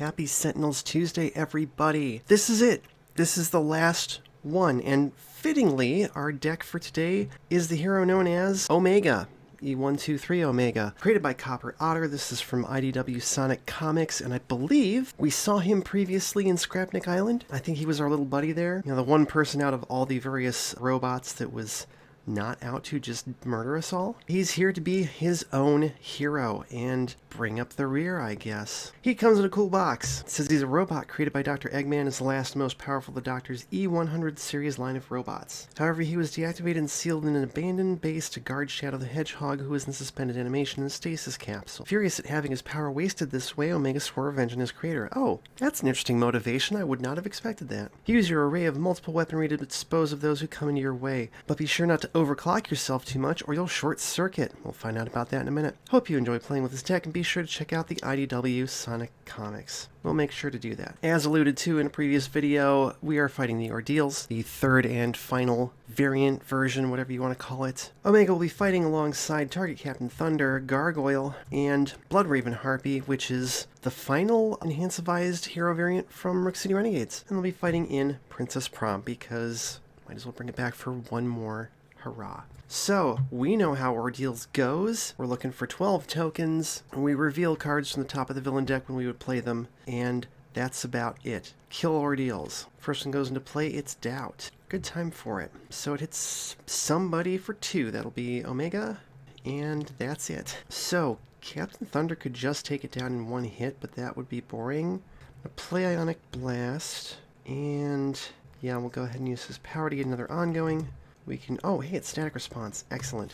Happy Sentinels Tuesday, everybody. This is it. This is the last one, and fittingly, our deck for today is the hero known as Omega. E-123 Omega. Created by Copper Otter. This is from IDW Sonic Comics, and I believe we saw him previously in Scrapnik Island. I think he was our little buddy there. You know, the one person out of all the various robots that was not out to just murder us all. He's here to be his own hero and bring up the rear, I guess. He comes in a cool box. It says he's a robot created by Dr. Eggman as the last most powerful of the Doctor's E-100 series line of robots. However, he was deactivated and sealed in an abandoned base to guard Shadow the Hedgehog, who was in suspended animation in a stasis capsule. Furious at having his power wasted this way, Omega swore revenge on his creator. Oh, that's an interesting motivation. I would not have expected that. Use your array of multiple weaponry to dispose of those who come into your way, but be sure not to overclock yourself too much or you'll short circuit. We'll find out about that in a minute. Hope you enjoy playing with this deck, and be sure to check out the IDW Sonic Comics. We'll make sure to do that. As alluded to in a previous video, we are fighting the Ordeals, the third and final variant version, whatever you want to call it. Omega will be fighting alongside Target Captain Thunder, Gargoyle, and Bloodraven Harpy, which is the final enhancivized hero variant from Rook City Renegades. And they'll be fighting in Princess Prom because might as well bring it back for one more hurrah. So, we know how Ordeals goes. We're looking for 12 tokens. We reveal cards from the top of the villain deck when we would play them, and that's about it. Kill Ordeals. First one goes into play, it's Doubt. Good time for it. So it hits somebody for 2. That'll be Omega, and that's it. So, Captain Thunder could just take it down in one hit, but that would be boring. I'll play Ionic Blast, and yeah, we'll go ahead and use his power to get another ongoing. We can... oh, hey, it's static response. Excellent.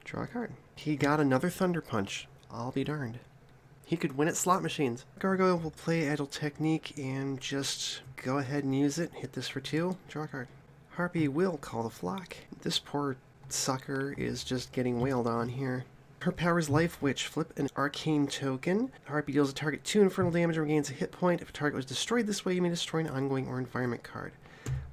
Draw a card. He got another Thunder Punch. I'll be darned. He could win at slot machines. Gargoyle will play Agile Technique and just go ahead and use it. Hit this for 2. Draw a card. Harpy will call the flock. This poor sucker is just getting wailed on here. Her power is Life Witch. Flip an Arcane token. Harpy deals a target 2 infernal damage and regains a hit point. If a target was destroyed this way, you may destroy an ongoing or environment card.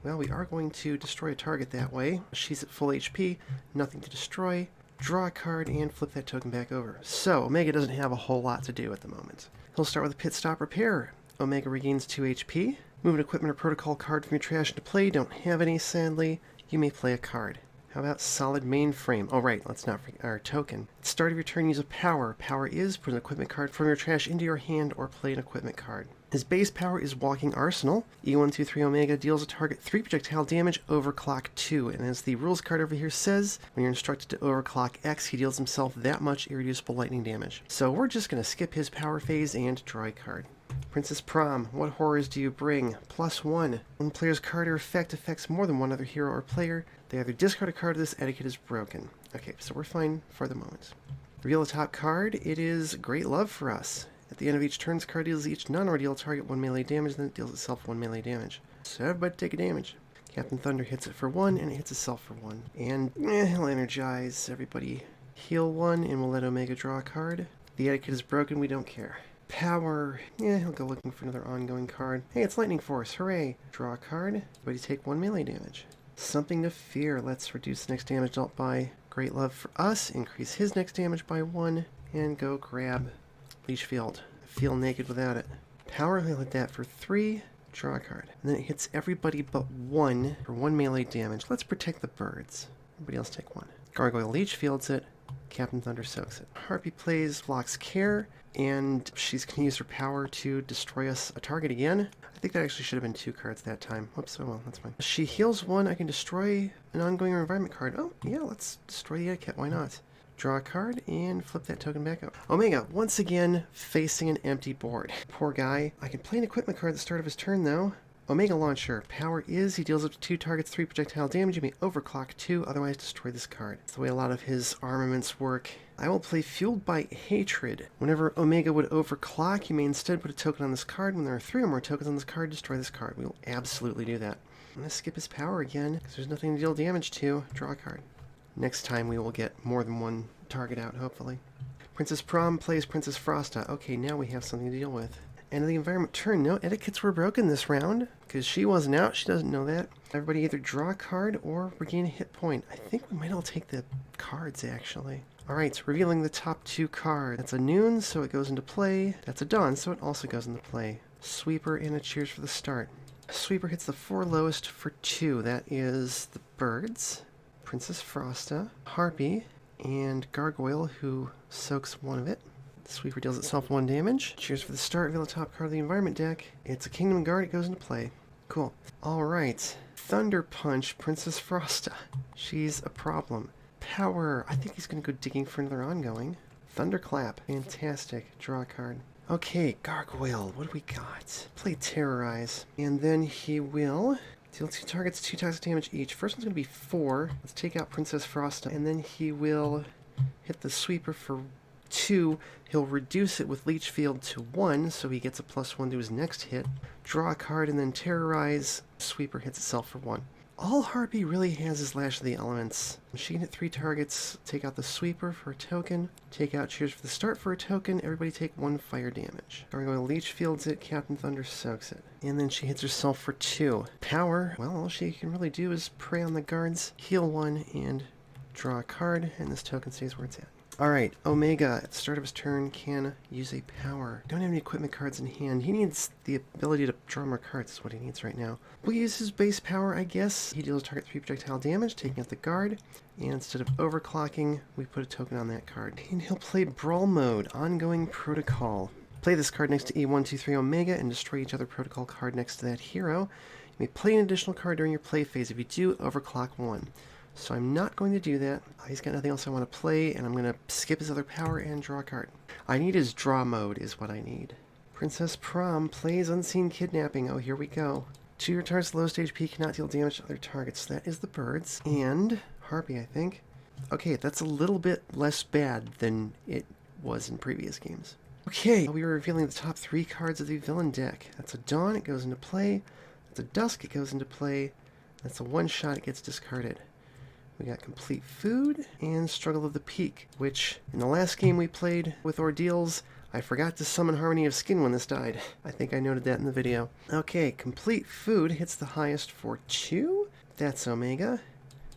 Well, we are going to destroy a target that way. She's at full HP, nothing to destroy. Draw a card and flip that token back over. So, Omega doesn't have a whole lot to do at the moment. He'll start with a Pit Stop Repair. Omega regains 2 HP. Move an equipment or protocol card from your trash into play. Don't have any, sadly. You may play a card. How about Solid Mainframe? Oh, right, let's not forget our token. At the start of your turn, use a power. Power is put an equipment card from your trash into your hand or play an equipment card. His base power is Walking Arsenal. E-123 Omega deals a target 3 projectile damage, overclock 2. And as the rules card over here says, when you're instructed to overclock X, he deals himself that much irreducible lightning damage. So we're just going to skip his power phase and draw a card. Princess Prom, what horrors do you bring? +1. When player's card or effect affects more than one other hero or player, they either discard a card or this etiquette is broken. Okay, so we're fine for the moment. Reveal a top card. It is Great Love for us. At the end of each turn, this card deals each non-ordeal target 1 melee damage, then it deals itself 1 melee damage. So everybody take a damage. Captain Thunder hits it for 1, and it hits itself for 1. And he'll energize. Everybody heal 1, and we'll let Omega draw a card. The etiquette is broken, we don't care. Power. Yeah, he'll go looking for another ongoing card. Hey, it's Lightning Force. Hooray. Draw a card. Everybody take 1 melee damage. Something to Fear. Let's reduce the next damage dealt by Great Love for us. Increase his next damage by 1. And go grab Leash Field. Feel naked without it. Power, he'll hit that for 3. Draw a card. And then it hits everybody but 1 for 1 melee damage. Let's protect the birds. Everybody else take 1. Gargoyle Leech Fields it. Captain Thunder soaks it. Harpy plays Vlock's Care, and she's going to use her power to destroy us a target again. I think that actually should have been 2 cards that time. Whoops, oh well, that's fine. She heals 1, I can destroy an ongoing or environment card. Oh, yeah, let's destroy the etiquette, why not? Draw a card and flip that token back up. Omega, once again, facing an empty board. Poor guy. I can play an equipment card at the start of his turn, though. Omega Launcher. Power is he deals up to 2 targets 3 projectile damage. You may overclock 2, otherwise destroy this card. It's the way a lot of his armaments work. I will play Fueled by Hatred. Whenever Omega would overclock, you may instead put a token on this card. When there are 3 or more tokens on this card, destroy this card. We will absolutely do that. I'm going to skip his power again, because there's nothing to deal damage to. Draw a card. Next time we will get more than 1 target out, hopefully. Princess Prom plays Princess Frosta. Okay, now we have something to deal with. End of the environment turn. No etiquettes were broken this round, because she wasn't out. She doesn't know that. Everybody either draw a card or regain a hit point. I think we might all take the cards, actually. Alright, revealing the top 2 cards. That's a noon, so it goes into play. That's a dawn, so it also goes into play. Sweeper and a cheers for the start. Sweeper hits the 4 lowest for 2. That is the birds, Princess Frosta, Harpy, and Gargoyle, who soaks 1 of it. The Sweeper deals itself 1 damage. Cheers for the start. Reveal the top card of the environment deck. It's a Kingdom Guard. It goes into play. Cool. Alright. Thunder Punch, Princess Frosta. She's a problem. Power. I think he's going to go digging for another ongoing. Thunderclap. Fantastic. Draw a card. Okay, Gargoyle. What do we got? Play Terrorize. And then he will deal 2 targets, 2 toxic damage each. First one's going to be 4. Let's take out Princess Frosta. And then he will hit the Sweeper for 2. He'll reduce it with Leech Field to 1, so he gets a +1 to his next hit. Draw a card and then Terrorize. Sweeper hits itself for 1. All Harpy really has is Lash of the Elements. She can hit 3 targets, take out the Sweeper for a token, take out Cheers for the Start for a token, everybody take 1 fire damage. Gargoyle Leech Fields it, Captain Thunder soaks it. And then she hits herself for 2. Power, well, all she can really do is prey on the guards, heal 1, and draw a card, and this token stays where it's at. Alright, Omega, at the start of his turn, can use a power. Don't have any equipment cards in hand. He needs the ability to draw more cards, is what he needs right now. We'll use his base power, I guess. He deals target 3 projectile damage, taking out the guard. And instead of overclocking, we put a token on that card. And he'll play Brawl Mode, Ongoing Protocol. Play this card next to E-123 Omega and destroy each other protocol card next to that hero. You may play an additional card during your play phase. If you do, overclock 1. So I'm not going to do that. He's got nothing else I want to play, and I'm going to skip his other power and draw a card. I need his draw mode is what I need. Princess Prom plays Unseen Kidnapping. Oh, here we go. 2 your target's lowest HP cannot deal damage to other targets. That is the birds. And Harpy, I think. Okay, that's a little bit less bad than it was in previous games. Okay, we are revealing the top 3 cards of the villain deck. That's a Dawn, it goes into play. That's a Dusk, it goes into play. That's a 1-shot, it gets discarded. We got Complete Food and Struggle of the Peak, which in the last game we played with Ordeals, I forgot to summon Harmony of Skin when this died. I think I noted that in the video. Okay, Complete Food hits the highest for 2. That's Omega.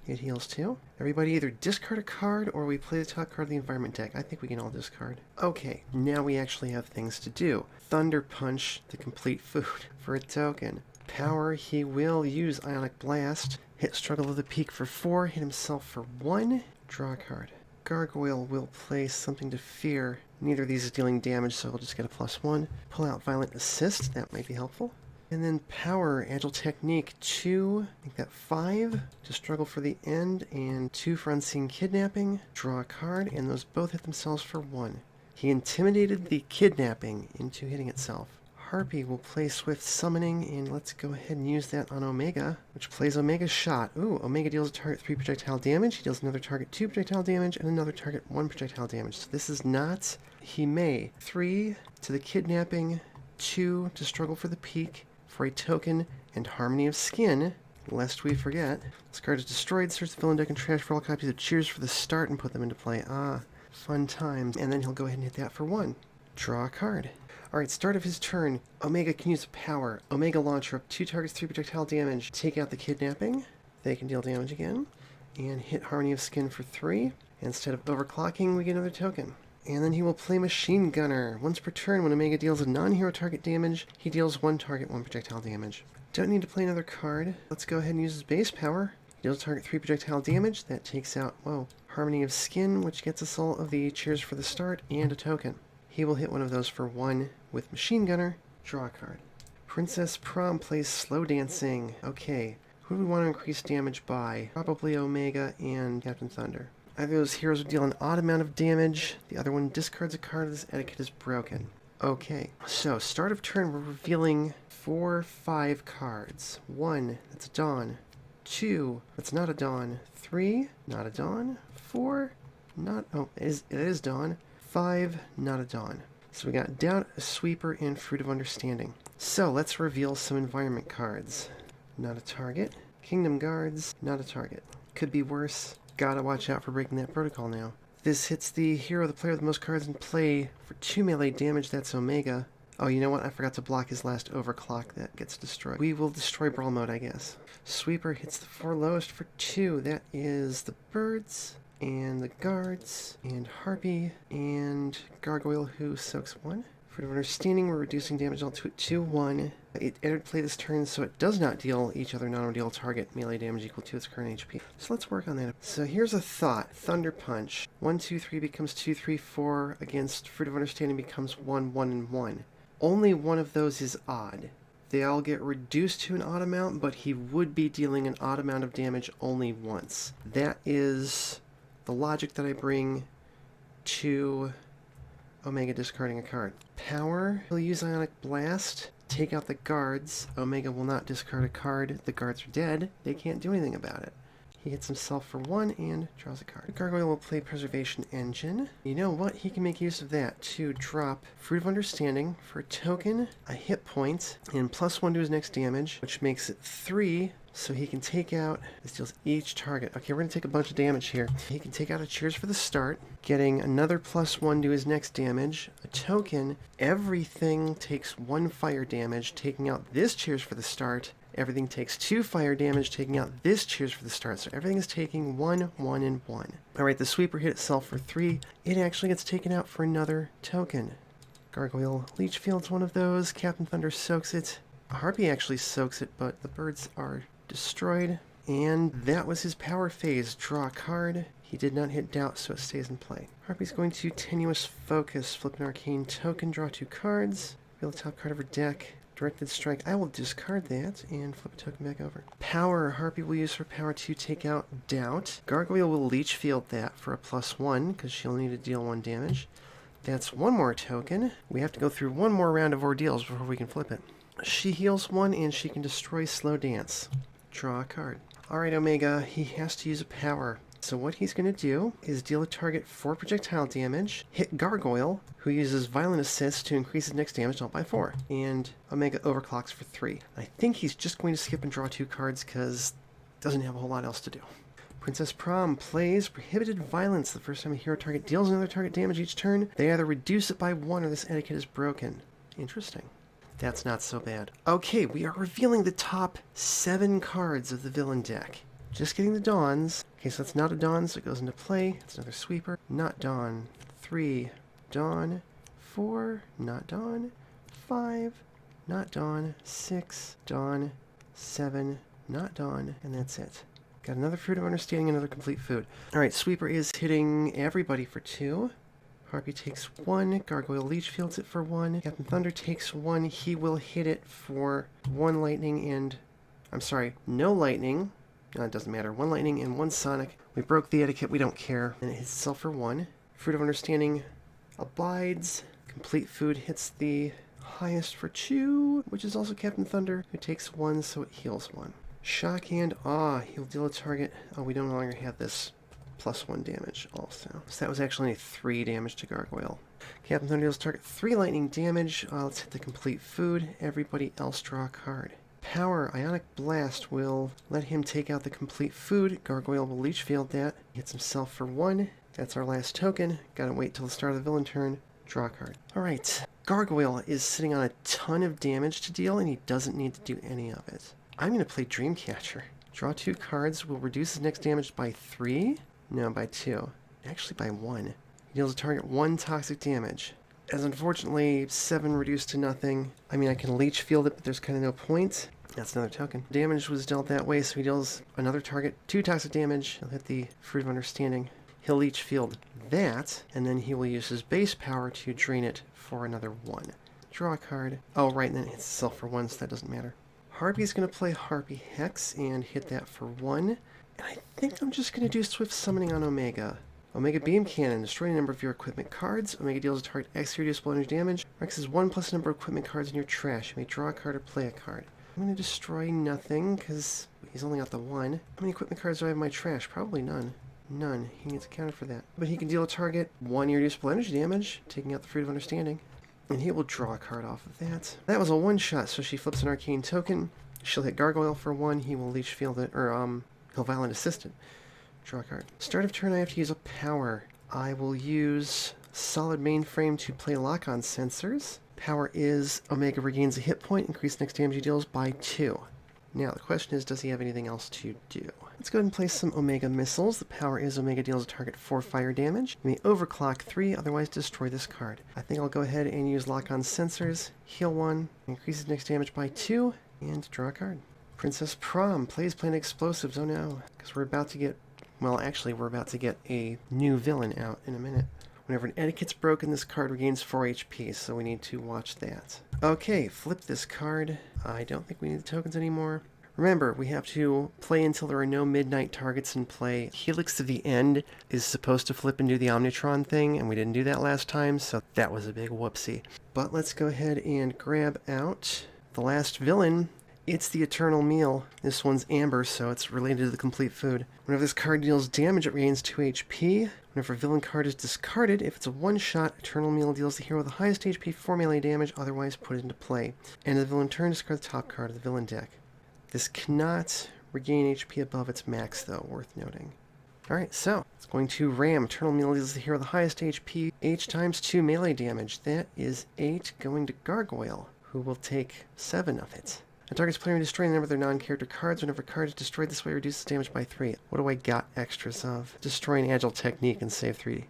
It heals 2. Everybody either discard a card or we play the top card of the environment deck. I think we can all discard. Okay, now we actually have things to do. Thunder Punch the Complete Food for a token. Power, he will use Ionic Blast. Hit Struggle of the Peak for 4, hit himself for 1, draw a card. Gargoyle will play Something to Fear. Neither of these is dealing damage, so he'll just get a +1. Pull out Violent Assist, that might be helpful. And then Power, Agile Technique, 2, I think that 5, to Struggle for the End, and 2 for Unseen Kidnapping. Draw a card, and those both hit themselves for 1. He intimidated the kidnapping into hitting itself. Harpy will play Swift Summoning, and let's go ahead and use that on Omega, which plays Omega's Shot. Ooh, Omega deals a target 3 projectile damage, he deals another target 2 projectile damage, and another target 1 projectile damage. So this is not... He may. 3 to the Kidnapping, 2 to Struggle for the Peak, for a token, and Harmony of Skin, lest we forget. This card is destroyed, search the villain deck and trash for all copies of Cheers for the Start and put them into play. Ah, fun times. And then he'll go ahead and hit that for 1. Draw a card. Alright, start of his turn. Omega can use a power. Omega Launcher up 2 targets, 3 projectile damage. Take out the Kidnapping. They can deal damage again. And hit Harmony of Skin for 3. Instead of overclocking, we get another token. And then he will play Machine Gunner. Once per turn, when Omega deals a non-hero target damage, he deals 1 target, 1 projectile damage. Don't need to play another card. Let's go ahead and use his base power. He deals target 3 projectile damage. That takes out, Harmony of Skin, which gets us all of the Cheers for the Start, and a token. He will hit one of those for 1 with Machine Gunner. Draw a card. Princess Prom plays Slow Dancing. Okay, who do we want to increase damage by? Probably Omega and Captain Thunder. Either of those heroes would deal an odd amount of damage. The other one discards a card. This etiquette is broken. Okay, so start of turn, we're revealing 4, 5 cards. 1, that's a Dawn. 2, that's not a Dawn. 3, not a Dawn. 4, not, it is Dawn. 5, not a Dawn. So we got Doubt, a Sweeper, and Fruit of Understanding. So let's reveal some environment cards. Not a target. Kingdom Guards, not a target. Could be worse. Gotta watch out for breaking that protocol now. This hits the hero, the player with the most cards in play for 2 melee damage. That's Omega. Oh, you know what? I forgot to block his last overclock. That gets destroyed. We will destroy Brawl Mode, I guess. Sweeper hits the 4 lowest for 2. That is the birds. and the guards, and Harpy, and Gargoyle, who soaks 1. For the understanding, we're reducing damage all to 2-1. It entered play this turn, so it does not deal each other non-ordeal target melee damage equal to its current HP. So let's work on that. So here's a thought. Thunder Punch. 1, 2, 3 becomes 2, 3, 4. Against Fruit of Understanding becomes 1, 1, and 1. Only one of those is odd. They all get reduced to an odd amount, but he would be dealing an odd amount of damage only once. That is the logic that I bring to Omega discarding a card. Power, he'll use Ionic Blast, take out the guards. Omega will not discard a card. The guards are dead. They can't do anything about it. He hits himself for 1 and draws a card. Gargoyle will play Preservation Engine. You know what? He can make use of that to drop Fruit of Understanding for a token, a hit point, and +1 to his next damage, which makes it 3. So he can take out, this deals each target. Okay, we're going to take a bunch of damage here. He can take out a Cheers for the Start, getting another +1 to his next damage, a token. Everything takes 1 fire damage, taking out this Cheers for the Start. Everything takes 2 fire damage, taking out this Cheers for the Start. So everything is taking 1, 1, and 1. Alright, the Sweeper hit itself for 3. It actually gets taken out for another token. Gargoyle Leech Fields one of those. Captain Thunder soaks it. Harpy actually soaks it, but the birds are destroyed. And that was his power phase. Draw a card. He did not hit Doubt, so it stays in play. Harpy's going to Tenuous Focus. Flip an Arcane token, draw 2 cards. Reveal the top card of her deck. Directed Strike. I will discard that and flip a token back over. Power. Harpy will use her power to take out Doubt. Gargoyle will Leech Field that for a +1, because she'll need to deal 1 damage. That's 1 more token. We have to go through 1 more round of ordeals before we can flip it. She heals 1 and she can destroy Slow Dance. Draw a card. Alright, Omega, he has to use a power. So what he's going to do is deal a target 4 projectile damage, hit Gargoyle, who uses Violent Assist to increase his next damage dealt by 4. And Omega overclocks for 3. I think he's just going to skip and draw 2 cards because doesn't have a whole lot else to do. Princess Prom plays Prohibited Violence. The first time a hero target deals another target damage each turn, they either reduce it by 1 or this etiquette is broken. Interesting. That's not so bad. Okay, we are revealing the top 7 cards of the villain deck. Just getting the Dawns. Okay, so that's not a Dawn, so it goes into play. It's another Sweeper. Not Dawn. 3. Dawn. 4. Not Dawn. 5. Not Dawn. 6. Dawn. 7. Not Dawn. And that's it. Got another Fruit of Understanding, another Complete Food. Alright, Sweeper is hitting everybody for 2. Harpy takes 1. Gargoyle Leech Fields it for 1. Captain Thunder takes 1. He will hit it for 1 lightning and... I'm sorry, no lightning. It doesn't matter. 1 lightning and 1 sonic. We broke the etiquette. We don't care. And it hits itself for 1. Fruit of Understanding abides. Complete Food hits the highest for 2, which is also Captain Thunder, who takes 1, so it heals 1. Shock and Awe. He'll deal a target. Oh, we no longer have this +1 damage also. So that was actually 3 damage to Gargoyle. Captain Thunder deals target 3 lightning damage. Let's hit the Complete Food. Everybody else draw a card. Power. Ionic Blast will let him take out the Complete Food. Gargoyle will Leech Field that. Hits himself for 1. That's our last token. Gotta wait till the start of the villain turn. Draw a card. Alright. Gargoyle is sitting on a ton of damage to deal, and he doesn't need to do any of it. I'm going to play Dreamcatcher. Draw 2 cards. Will reduce his next damage by 3. No, by 2. Actually by 1. He deals a target 1 toxic damage. As unfortunately, 7 reduced to nothing. I mean, I can Leech Field it, but there's kind of no point. That's another token. Damage was dealt that way, so he deals another target 2 toxic damage. He'll hit the Fruit of Understanding. He'll Leech Field that, and then he will use his base power to drain it for another 1. Draw a card. Oh, right, and then it hits itself for 1, so that doesn't matter. Harpy's going to play Harpy Hex and hit that for 1. And I think I'm just going to do Swift Summoning on Omega. Omega Beam Cannon. Destroy a number of your equipment cards. Omega deals a target X reducible energy damage. X is 1 plus the number of equipment cards in your trash. You may draw a card or play a card. I'm going to destroy nothing, because he's only got the 1. How many equipment cards do I have in my trash? Probably none. None. He needs a counter for that. But he can deal a target 1 irreducible energy damage, taking out the Fruit of Understanding. And he will draw a card off of that. That was a 1-shot, so she flips an Arcane token. She'll hit Gargoyle for 1. He will Leech Field it, or, he'll Violent Assist it. Draw a card. Start of turn, I have to use a power. I will use Solid Mainframe to play Lock-on Sensors. Power is Omega regains a hit point, increase next damage he deals by 2. Now, the question is, does he have anything else to do? Let's go ahead and place some Omega missiles. The power is Omega deals a target 4 fire damage. You may overclock 3, otherwise destroy this card. I think I'll go ahead and use lock-on sensors, heal 1, increases next damage by 2, and draw a card. Princess Prom plays planet explosives. Oh no, because we're about to get, well, actually, we're about to get a new villain out in a minute. Whenever an etiquette's broken, this card regains 4 HP, so we need to watch that. Okay, flip this card. I don't think we need the tokens anymore. Remember, we have to play until there are no midnight targets in play. Helix of the End is supposed to flip and do the Omnitron thing, and we didn't do that last time, so that was a big whoopsie. But let's go ahead and grab out the last villain. It's the Eternal Meal. This one's amber, so it's related to the complete food. Whenever this card deals damage, it regains 2 HP. Whenever a villain card is discarded, if it's a one-shot, Eternal Meal deals the hero the highest HP 4 melee damage, otherwise put it into play. And the villain turn, discard the top card of the villain deck. This cannot regain HP above its max, though, worth noting. Alright, so it's going to ram. Eternal Meal deals the hero the highest HP, H times 2 melee damage. That is 8 going to Gargoyle, who will take 7 of it. A target's player may destroy a number of their non-character cards. Whenever a card is destroyed this way, reduces damage by 3. What do I got extras of? Destroy an agile technique and save 3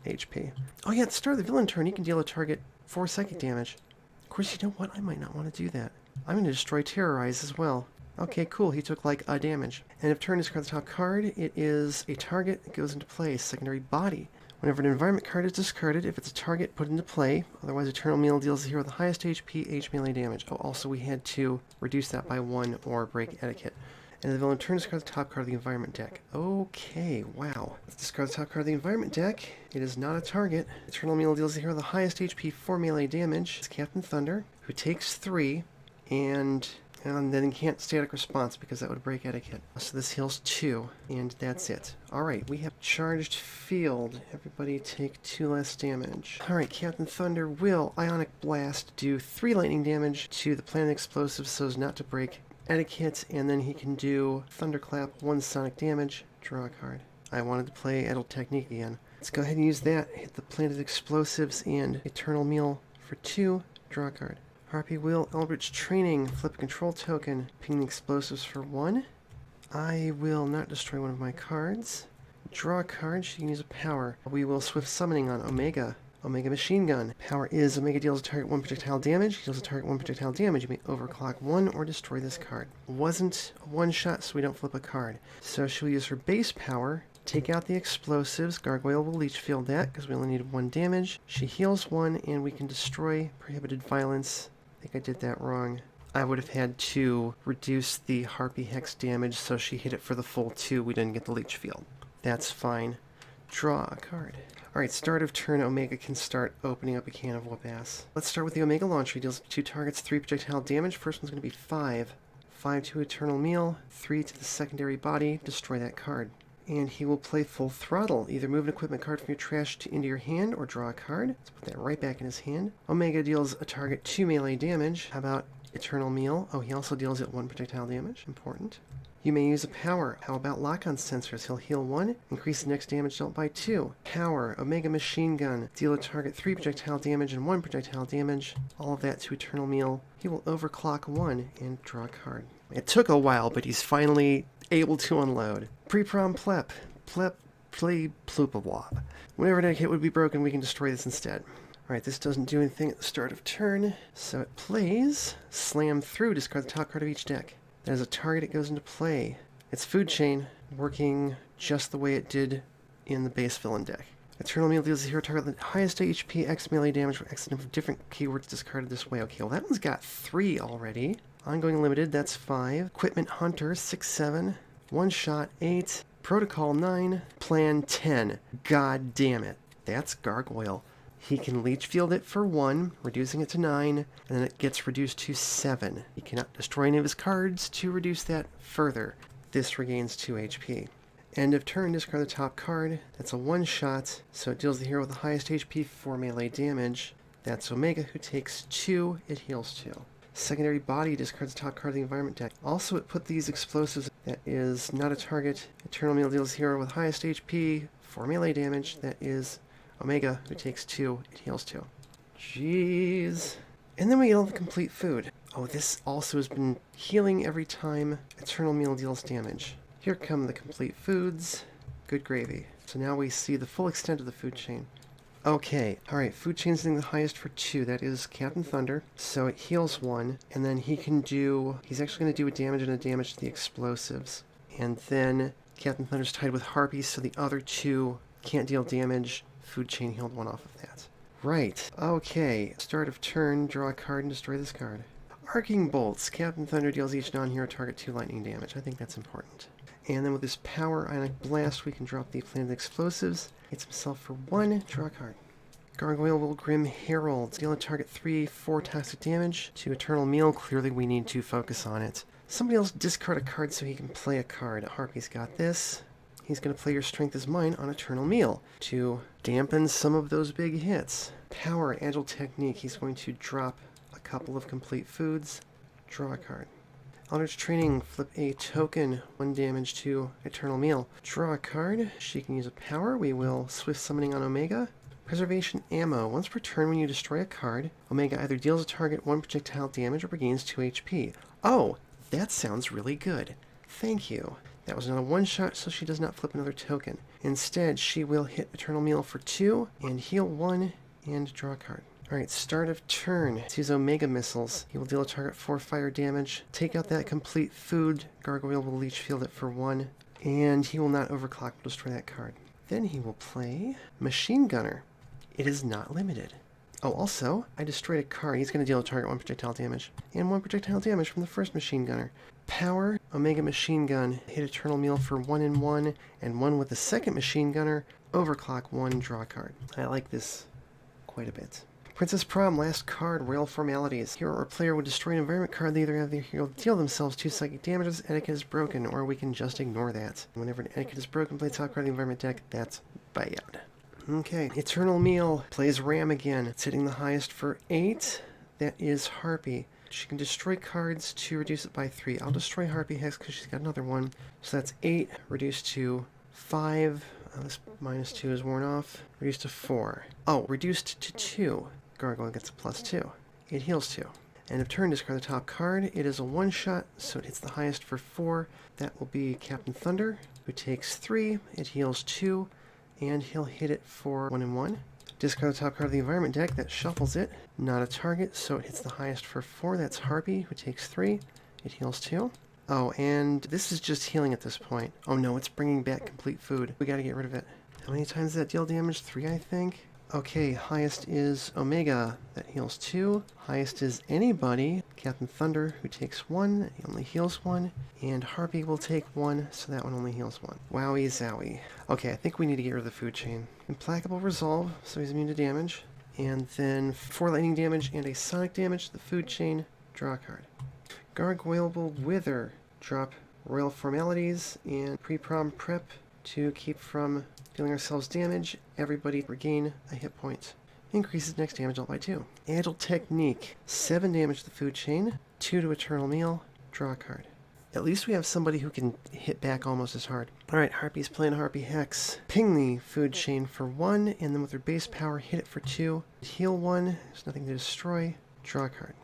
HP. Oh yeah, at the start of the villain turn, he can deal a target 4 psychic damage. Of course, you know what? I might not want to do that. I'm going to destroy Terrorize as well. Okay, cool. He took like a damage. And if turn discard the top card, it is a target. It goes into play. Secondary Body. Whenever an environment card is discarded, if it's a target, put into play. Otherwise, Eternal Meal deals the hero the highest HP, H melee damage. Oh, also we had to reduce that by 1 or break etiquette. And the villain turns discard the top card of the environment deck. Okay, wow. Let's discard the top card of the environment deck. It is not a target. Eternal Meal deals the hero the highest HP, 4 melee damage. It's Captain Thunder, who takes 3, and then can't static response because that would break etiquette. So this heals 2, and that's it. Alright, we have charged field. Everybody take 2 less damage. Alright, Captain Thunder will Ionic Blast do 3 lightning damage to the planet explosive so as not to break etiquette, and then he can do Thunderclap, 1 sonic damage, draw a card. I wanted to play Idle Technique again. Let's go ahead and use that. Hit the planet explosives and Eternal Meal for 2, draw a card. Harpy will Eldritch Training, flip a control token, ping the explosives for 1. I will not destroy one of my cards. Draw a card, she can use a power. We will Swift Summoning on Omega. Omega Machine Gun. Power is Omega deals a target 1 projectile damage. He deals a target 1 projectile damage. You may overclock 1 or destroy this card. Wasn't a one-shot, so we don't flip a card. So she'll use her base power, take out the explosives. Gargoyle will leech field that, because we only need 1 damage. She heals 1, and we can destroy Prohibited Violence. I think I did that wrong. I would have had to reduce the Harpy Hex damage so she hit it for the full 2. We didn't get the leech field. That's fine. Draw a card. Alright, start of turn, Omega can start opening up a can of whoop-ass. Let's start with the Omega launcher. He deals 2 targets, 3 projectile damage. First one's going to be 5. 5 to Eternal Meal, 3 to the secondary body. Destroy that card. And he will play Full Throttle. Either move an equipment card from your trash into your hand or draw a card. Let's put that right back in his hand. Omega deals a target 2 melee damage. How about Eternal Meal? Oh, he also deals it 1 projectile damage. Important. You may use a power. How about Lock-on Sensors? He'll heal 1, increase the next damage dealt by 2. Power, Omega Machine Gun. Deal a target 3 projectile damage and 1 projectile damage. All of that to Eternal Meal. He will overclock 1 and draw a card. It took a while, but he's finally able to unload. Pre-prom plep. Plep, play, ploop-a-wop. Whenever an etiquette would be broken, we can destroy this instead. Alright, this doesn't do anything at the start of turn, so it plays Slam Through, discard the top card of each deck. As a target, it goes into play. It's Food Chain, working just the way it did in the base villain deck. Eternal Meal deals the hero target the highest HP, X melee damage for X number of different keywords discarded this way. Okay, well that one's got 3 already. Ongoing Limited, that's 5. Equipment Hunter, 6, 7. One Shot, 8. Protocol, 9. Plan, 10. God damn it. That's Gargoyle. He can leech field it for 1, reducing it to 9, and then it gets reduced to 7. He cannot destroy any of his cards to reduce that further. This regains 2 HP. End of turn, discard the top card. That's a one-shot, so it deals the hero with the highest HP 4 melee damage. That's Omega, who takes 2. It heals 2. Secondary Body discards the top card of the environment deck. Also, it put these explosives. That is not a target. Eternal Meal deals the hero with highest HP 4 melee damage. That is Omega, who takes 2. It heals 2. Jeez. And then we get all the complete food. Oh, this also has been healing every time Eternal Meal deals damage. Here come the complete foods. Good gravy. So now we see the full extent of the food chain. Okay, alright, food chain's hitting the highest for 2. That is Captain Thunder. So it heals 1, and then he's actually going to do a damage and a damage to the explosives. And then Captain Thunder's tied with Harpies, so the other 2 can't deal damage. Food chain healed 1 off of that. Right, okay, start of turn, draw a card and destroy this card. Arcing Bolts. Captain Thunder deals each non-hero target 2 lightning damage. I think that's important. And then with this Power Ionic Blast, we can drop the Planet Explosives. Hits himself for 1, draw a card. Gargoyle Grim Herald. Deal a target 3/4 toxic damage to Eternal Meal. Clearly we need to focus on it. Somebody else discard a card so he can play a card. Harpy's got this. He's going to play Your Strength is Mine on Eternal Meal to dampen some of those big hits. Power Agile Technique. He's going to drop a couple of complete foods. Draw a card. Eldritch Training, flip a token, 1 damage to Eternal Meal. Draw a card. She can use a power. We will Swift Summoning on Omega. Preservation Ammo. Once per turn when you destroy a card, Omega either deals a target 1 projectile damage or regains 2 HP. Oh, that sounds really good. Thank you. That was not a one-shot, so she does not flip another token. Instead, she will hit Eternal Meal for 2 and heal 1 and draw a card. Alright, start of turn. Let's use Omega Missiles. He will deal a target 4 fire damage. Take out that complete food. Gargoyle will leech field it for 1. And he will not overclock. We'll destroy that card. Then he will play Machine Gunner. It is not limited. Oh, also, I destroyed a card. He's going to deal a target 1 projectile damage. And 1 projectile damage from the first Machine Gunner. Power, Omega Machine Gun. Hit Eternal Meal for 1 and 1. And 1 with the second Machine Gunner. Overclock 1, draw a card. I like this quite a bit. Princess Prom, last card, Royal Formalities. Hero or player would destroy an environment card. They either have their hero deal themselves 2 psychic damages, etiquette is broken, or we can just ignore that. Whenever an etiquette is broken, play top card of the environment deck. That's bad. Okay, Eternal Meal plays Ram again. It's hitting the highest for 8. That is Harpy. She can destroy cards to reduce it by 3. I'll destroy Harpy Hex because she's got another one. So that's 8, reduced to 5. This -2 is worn off. Reduced to 4. Oh, reduced to 2. Gargoyle gets a +2. It heals 2. End of turn, discard the top card. It is a one-shot, so it hits the highest for 4. That will be Captain Thunder, who takes 3. It heals 2, and he'll hit it for 1 and 1. Discard the top card of the environment deck. That shuffles it. Not a target, so it hits the highest for 4. That's Harpy, who takes 3. It heals 2. Oh, and this is just healing at this point. Oh no, it's bringing back complete food. We gotta get rid of it. How many times does that deal damage? 3, I think? Okay, highest is Omega. That heals 2. Highest is anybody. Captain Thunder, who takes 1. He only heals 1. And Harpy will take 1, so that one only heals 1. Wowie zowie. Okay, I think we need to get rid of the food chain. Implacable Resolve, so he's immune to damage. And then 4 lightning damage and a sonic damage to the food chain. Draw a card. Gargoyle Wither. Drop Royal Formalities and Pre-Prom Prep to keep from dealing ourselves damage. Everybody regain a hit point. Increases next damage out by 2. Agile Technique. 7 damage to the food chain. 2 to Eternal Meal. Draw a card. At least we have somebody who can hit back almost as hard. Alright, Harpy's playing Harpy Hex. Ping the food chain for 1, and then with her base power, hit it for 2. Heal 1. There's nothing to destroy. Draw a card.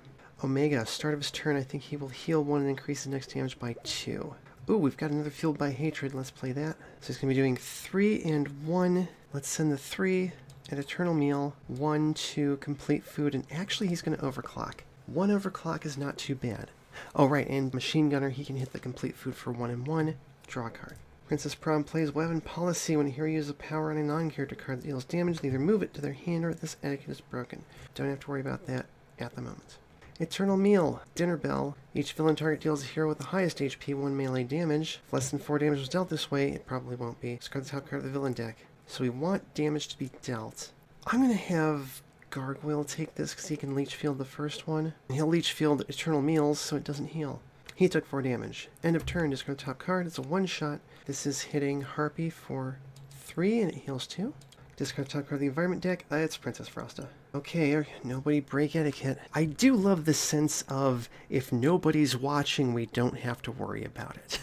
Omega. Start of his turn, I think he will heal 1 and increase his next damage by 2. Ooh, we've got another Fueled by Hatred. Let's play that. So he's going to be doing 3 and 1. Let's send the 3 at Eternal Meal, 1 to complete food, and actually he's going to overclock. 1 overclock is not too bad. Oh, right, and Machine Gunner, he can hit the complete food for 1 and 1. Draw a card. Princess Prom plays Weapon Policy. When a hero uses a power on a non-character card that deals damage, they either move it to their hand or this etiquette is broken. Don't have to worry about that at the moment. Eternal Meal, Dinner Bell. Each villain target deals a hero with the highest HP 1 melee damage. If less than 4 damage was dealt this way, it probably won't be. Discard the top card of the villain deck. So we want damage to be dealt. I'm going to have Gargoyle take this because he can leech field the first one. And he'll leech field Eternal Meals so it doesn't heal. He took 4 damage. End of turn, discard the top card. It's a one-shot. This is hitting Harpy for 3 and it heals 2. Discard top card of the environment deck. It's Princess Frosta. Okay, nobody break etiquette. I do love the sense of if nobody's watching, we don't have to worry about it.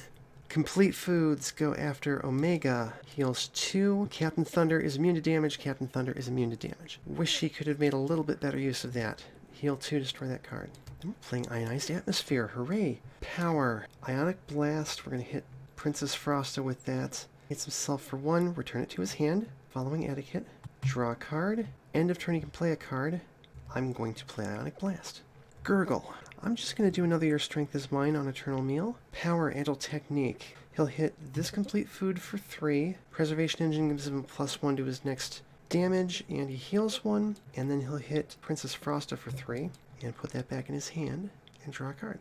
Complete foods go after Omega. Heals 2. Captain Thunder is immune to damage. Captain Thunder is immune to damage. Wish he could have made a little bit better use of that. Heal 2, destroy that card. And we're playing Ionized Atmosphere. Hooray! Power. Ionic Blast. We're going to hit Princess Frosta with that. Hits himself for 1. Return it to his hand. Following etiquette. Draw a card. End of turn, he can play a card. I'm going to play Ionic Blast. Gurgle. I'm just going to do another Your Strength is Mine on Eternal Meal. Power, Agile Technique. He'll hit this complete food for 3. Preservation Engine gives him a +1 to his next damage, and he heals 1. And then he'll hit Princess Frosta for 3, and put that back in his hand, and draw a card.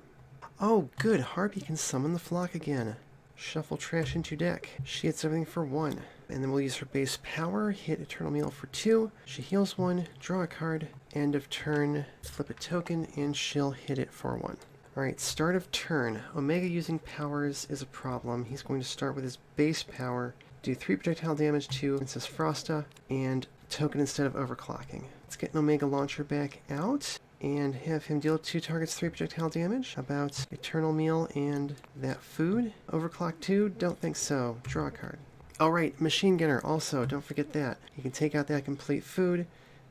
Oh, good. Harpy can summon the flock again. Shuffle trash into deck. She hits everything for 1. And then we'll use her base power, hit Eternal Meal for 2. She heals 1, draw a card, end of turn, flip a token, and she'll hit it for 1. Alright, start of turn. Omega using powers is a problem. He's going to start with his base power, do 3 projectile damage to Princess Frosta, and token instead of overclocking. Let's get an Omega launcher back out, and have him deal 2 targets 3 projectile damage. About Eternal Meal and that food. Overclock 2? Don't think so. Draw a card. Alright, Machine Gunner also, don't forget that. You can take out that complete food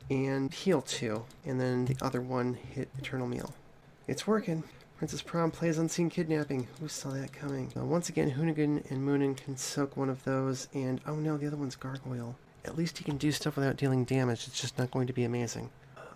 and heal 2, and then the other one hit Eternal Meal. It's working. Princess Prom plays Unseen Kidnapping. Who saw that coming? Once again, Hoonigan and Moonin can soak one of those, and oh no, the other one's Gargoyle. At least he can do stuff without dealing damage. It's just not going to be amazing.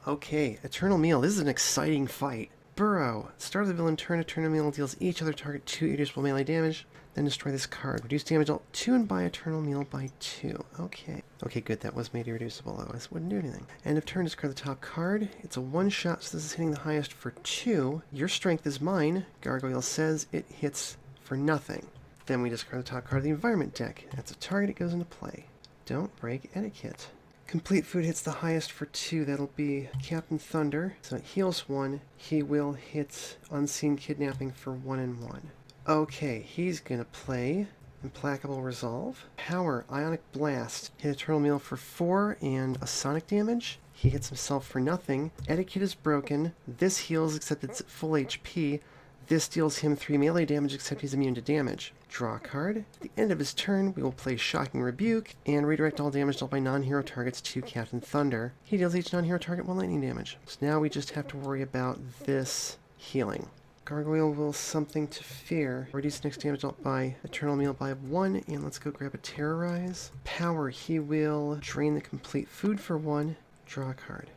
Okay, Eternal Meal. This is an exciting fight. Burrow. Start of the villain turn. Eternal Meal deals each other target 2 irreducible melee damage. Then destroy this card. Reduce damage dealt 2 and buy Eternal Meal by 2. Okay. Okay, good. That was made irreducible. Otherwise, wouldn't do anything. End of turn. Discard the top card. It's a 1-shot, so this is hitting the highest for 2. Your Strength is Mine. Gargoyle says it hits for nothing. Then we discard the top card of the environment deck. That's a target. It goes into play. Don't break etiquette. Complete food hits the highest for 2. That'll be Captain Thunder. So it heals 1. He will hit Unseen Kidnapping for 1 and 1. Okay, he's gonna play Implacable Resolve. Power, Ionic Blast. Hit Eternal Meal for 4 and a sonic damage. He hits himself for nothing. Etiquette is broken. This heals except it's at full HP. This deals him 3 melee damage except he's immune to damage. Draw a card. At the end of his turn, we will play Shocking Rebuke and redirect all damage dealt by non-hero targets to Captain Thunder. He deals each non-hero target 1 lightning damage. So now we just have to worry about this healing. Gargoyle will Something to Fear. Reduce next damage dealt by Eternal Meal by 1, and let's go grab a Terrorize. Power, he will drain the complete food for 1. Draw a card.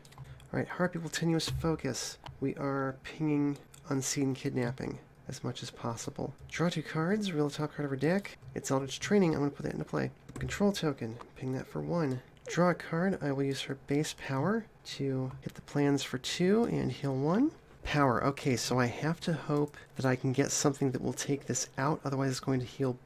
Alright, Harpy will Tenuous Focus. We are pinging Unseen Kidnapping as much as possible. Draw 2 cards, reveal the top card of our deck. It's Eldritch Training, I'm going to put that into play. Control token, ping that for 1. Draw a card, I will use her base power to hit the plans for 2 and heal 1. Power, okay, so I have to hope that I can get something that will take this out, otherwise it's going to heal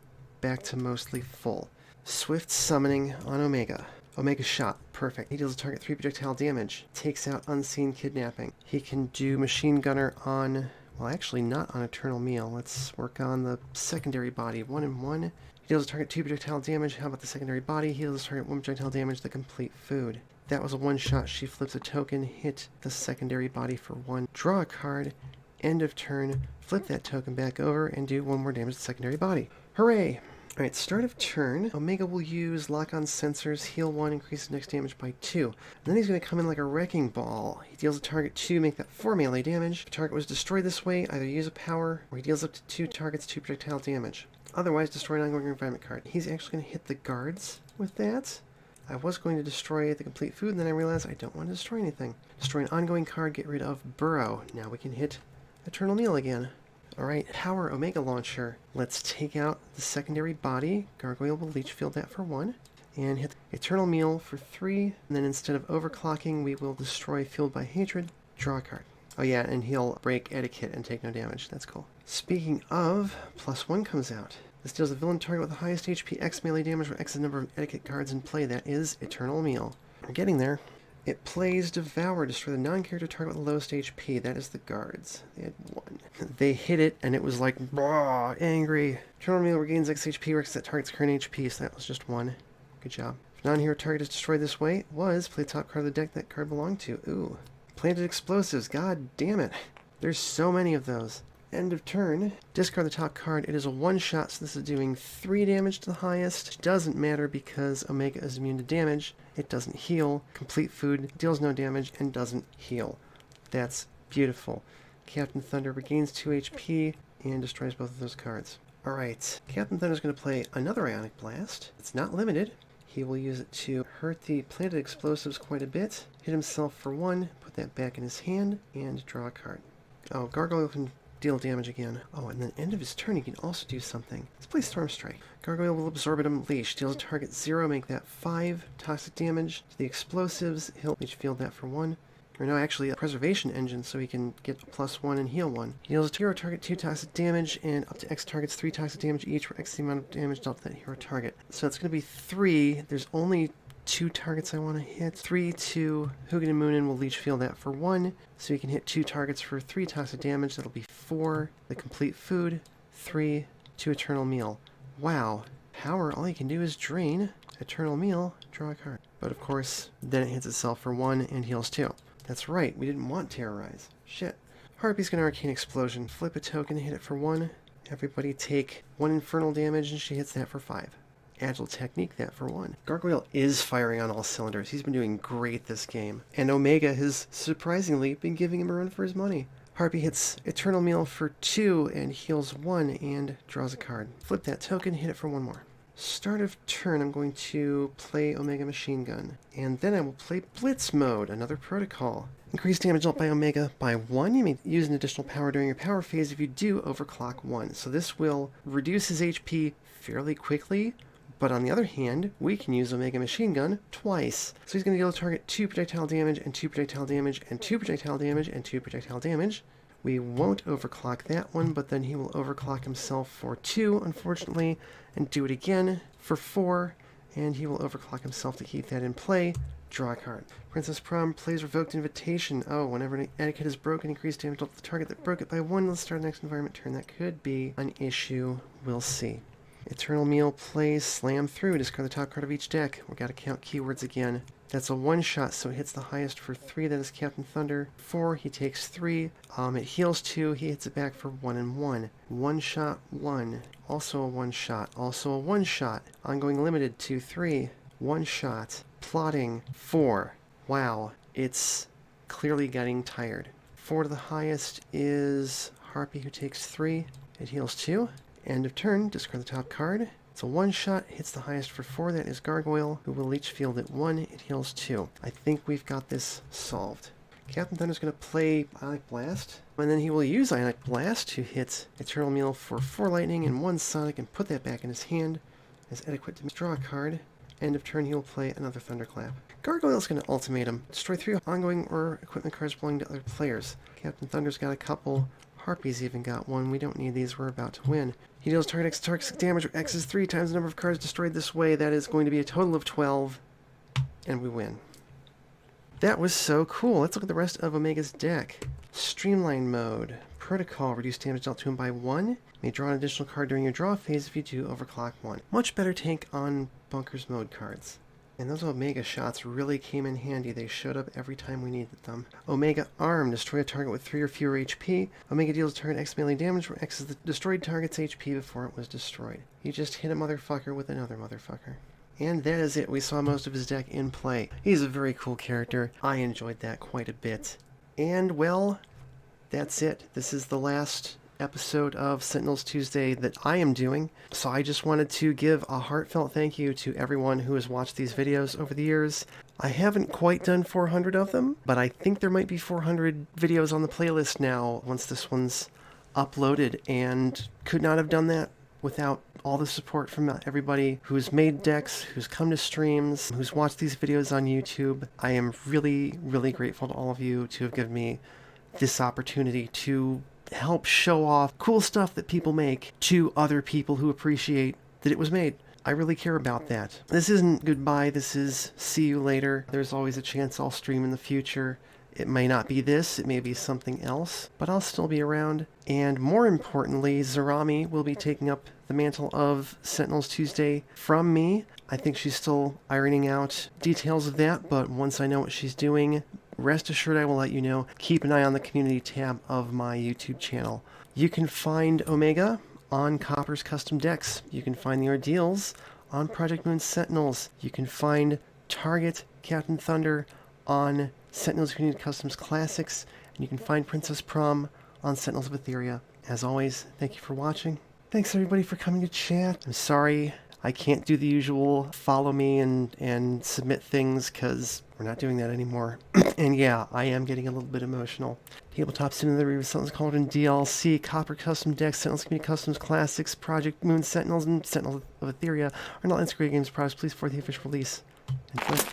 back to mostly full. Swift Summoning on Omega. Omega Shot, perfect. He deals a target 3 projectile damage. Takes out Unseen Kidnapping. He can do Machine Gunner on... well, actually not on Eternal Meal. Let's work on the secondary body. 1 and 1. He deals a target 2 projectile damage. How about the secondary body? He deals a target 1 projectile damage, the complete food. That was a 1-shot. She flips a token, hit the secondary body for 1. Draw a card. End of turn. Flip that token back over and do 1 more damage to the secondary body. Hooray! Alright, start of turn, Omega will use Lock on Sensors, heal 1, increase the next damage by 2. And then he's going to come in like a wrecking ball. He deals a target 2, make that 4 melee damage. If the target was destroyed this way, either use a power, or he deals up to 2 targets 2 projectile damage. Otherwise, destroy an ongoing environment card. He's actually going to hit the guards with that. I was going to destroy the complete food, and then I realized I don't want to destroy anything. Destroy an ongoing card, get rid of Burrow. Now we can hit Eternal Meal again. Alright, Power Omega Launcher. Let's take out the secondary body. Gargoyle will Leech Field that for 1. And hit Eternal Meal for 3. And then instead of overclocking, we will destroy Fueled by Hatred. Draw a card. Oh yeah, and he'll break Etiquette and take no damage. That's cool. Speaking of, +1 comes out. This deals a villain target with the highest HP X melee damage with X the number of Etiquette cards in play. That is Eternal Meal. We're getting there. It plays Devour. Destroy the non-character target with the lowest HP. That is the guards. They had 1. They hit it, and it was like, brah, angry. Eternal Meal regains X HP, wrecks that target's current HP, so that was just 1. Good job. If non-hero target is destroyed this way, play the top card of the deck that card belonged to. Ooh. Planted Explosives. God damn it. There's so many of those. End of turn. Discard the top card. It is a 1-shot, so this is doing 3 damage to the highest. It doesn't matter because Omega is immune to damage. It doesn't heal. Complete food deals no damage and doesn't heal. That's beautiful. Captain Thunder regains 2 HP and destroys both of those cards. Alright, Captain Thunder's going to play another Ionic Blast. It's not limited. He will use it to hurt the planted explosives quite a bit, hit himself for 1, put that back in his hand, and draw a card. Oh, Gargoyle can deal damage again. Oh, and then end of his turn he can also do something. Let's play Storm Strike. Gargoyle will absorb an Unleash. Deals a target 0, make that 5 toxic damage. To the explosives, he'll Leech Field that for 1. Or no, actually, a Preservation Engine, so he can get a +1 and heal 1. He deals a hero target 2 toxic damage, and up to X targets 3 toxic damage each, where X is the amount of damage dealt to that hero target. So it's going to be 3. There's only 2 targets I want to hit. 3 to Hugin and Moonin will Leech Field that for 1, so he can hit 2 targets for 3 toxic damage. That'll be 4. The Complete Food, 3 to Eternal Meal. Wow. Power, all you can do is drain. Eternal Meal, draw a card. But of course, then it hits itself for 1 and heals 2. That's right, we didn't want Terrorize. Shit. Harpy's gonna Arcane Explosion. Flip a token, hit it for 1. Everybody take 1 Infernal damage, and she hits that for 5. Agile Technique, that for 1. Gargoyle is firing on all cylinders. He's been doing great this game. And Omega has surprisingly been giving him a run for his money. Harpy hits Eternal Meal for 2 and heals 1 and draws a card. Flip that token, hit it for 1 more. Start of turn, I'm going to play Omega Machine Gun. And then I will play Blitz Mode, another protocol. Increase damage dealt by Omega by 1. You may use an additional power during your power phase. If you do, overclock 1. So this will reduce his HP fairly quickly. But on the other hand, we can use Omega Machine Gun twice. So he's going to deal a target 2 projectile damage, and 2 projectile damage, and 2 projectile damage, and 2 projectile damage. We won't overclock that one, but then he will overclock himself for 2, unfortunately, and do it again for 4, and he will overclock himself to keep that in play. Draw a card. Princess Prom plays Revoked Invitation. Oh, whenever an etiquette is broken, increase damage dealt to the target that broke it by 1. Let's start the next environment turn. That could be an issue. We'll see. Eternal Meal plays Slam Through. Discard the top card of each deck. We've got to count keywords again. That's a 1-shot, so it hits the highest for 3. That is Captain Thunder. 4, he takes 3. It heals 2. He hits it back for 1 and 1. 1-shot, 1. Also a 1-shot. Also a 1-shot. Ongoing limited, 2, 3. 1-shot. Plotting, 4. Wow, it's clearly getting tired. 4 to the highest is Harpy, who takes 3. It heals 2. End of turn, discard the top card. It's a 1-shot, hits the highest for 4. That is Gargoyle, who will Leech Field at 1. It heals 2. I think we've got this solved. Captain Thunder's going to play Ionic Blast, and then he will use Ionic Blast to hit Eternal Meal for 4 lightning and 1 sonic and put that back in his hand as adequate to draw a card. End of turn, he will play another Thunderclap. Gargoyle's going to Ultimatum. Destroy 3 ongoing or equipment cards belonging to other players. Captain Thunder's got a couple. Harpy's even got 1. We don't need these. We're about to win. He deals target X toxic damage, where X is 3 times the number of cards destroyed this way. That is going to be a total of 12. And we win. That was so cool. Let's look at the rest of Omega's deck. Streamline Mode. Protocol. Reduce damage dealt to him by 1. You may draw an additional card during your draw phase if you do overclock 1. Much better tank on Bunkers Mode cards. And those Omega shots really came in handy. They showed up every time we needed them. Omega Arm. Destroy a target with 3 or fewer HP. Omega deals a target X melee damage, where X is the destroyed target's HP before it was destroyed. He just hit a motherfucker with another motherfucker. And that is it. We saw most of his deck in play. He's a very cool character. I enjoyed that quite a bit. And, well, that's it. This is the last episode of Sentinels Tuesday that I am doing. So I just wanted to give a heartfelt thank you to everyone who has watched these videos over the years. I haven't quite done 400 of them, but I think there might be 400 videos on the playlist now once this one's uploaded, and could not have done that without all the support from everybody who's made decks, who's come to streams, who's watched these videos on YouTube. I am really, really grateful to all of you to have given me this opportunity to help show off cool stuff that people make to other people who appreciate that it was made. I really care about that. This isn't goodbye, this is see you later. There's always a chance I'll stream in the future. It may not be this, it may be something else, but I'll still be around. And more importantly, Zarami will be taking up the mantle of Sentinels Tuesday from me. I think she's still ironing out details of that, but once I know what she's doing, rest assured I will let you know. Keep an eye on the community tab of my YouTube channel. You can find Omega on Copper's Custom Decks. You can find the Ordeals on Project Moon Sentinels. You can find Target Captain Thunder on Sentinels Community Customs Classics. And you can find Princess Prom on Sentinels of Etheria. As always, thank you for watching. Thanks everybody for coming to chat. I'm sorry I can't do the usual follow me and submit things because we're not doing that anymore. And yeah, I am getting a little bit emotional. Tabletop Simulator Review Sentinels Cauldron DLC, Copper Custom Decks, Sentinels Community Customs Classics, Project Moon Sentinels, and Sentinels of Etheria are not integrated games products. Please for the official release. Enjoy.